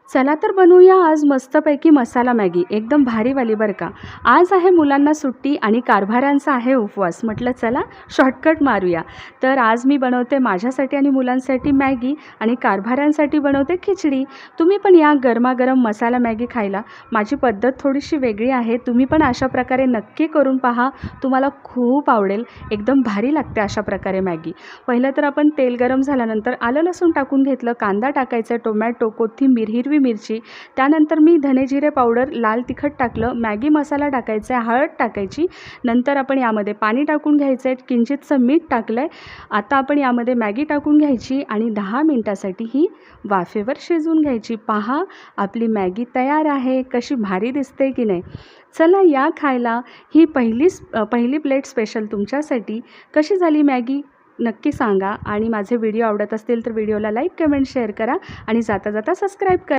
चला तर बनवूया आज मस्तपैकी मसाला मॅगी, एकदम भारीवाली बरं का। आज आहे मुलांना सुट्टी आणि कारभाऱ्यांचा आहे उपवास, म्हटलं चला शॉर्टकट मारूया। तर आज मी बनवते माझ्यासाठी आणि मुलांसाठी मॅगी आणि कारभाऱ्यांसाठी बनवते खिचडी। तुम्ही पण या गरमागरम मसाला मॅगी खायला। माझी पद्धत थोडीशी वेगळी आहे, तुम्ही पण अशा प्रकारे नक्की करून पहा, तुम्हाला खूप आवडेल। एकदम भारी लागते अशा प्रकारे मॅगी। पहिलं तर आपण तेल गरम झाल्यानंतर आलं लसूण टाकून घेतलं, कांदा टाकायचा, टोमॅटो, कोथिंबीर, हिरवी मिरची, त्यानंतर मी धने जिरे पावडर, लाल तिखट टाकलं, मॅगी मसाला टाकायचा आहे, हळद टाकायची, नंतर आपण यामध्ये पाणी टाकून घ्यायचं आहे, किंचितसं मीठ टाकलं आहे। आता आपण यामध्ये मॅगी टाकून घ्यायची आणि 10 मिनिटासाठी ही वाफेवर शिजवून घ्यायची। पहा आपली मॅगी तयार आहे, कशी भारी दिसते की नाही। चला या खायला। ही पहिली प्लेट स्पेशल तुमच्यासाठी। कशी झाली मॅगी नक्की सांगा आणि माझे व्हिडिओ आवडत असतील तर व्हिडिओला लाईक, कमेंट, शेअर करा आणि जाता जाता सबस्क्राईब करा।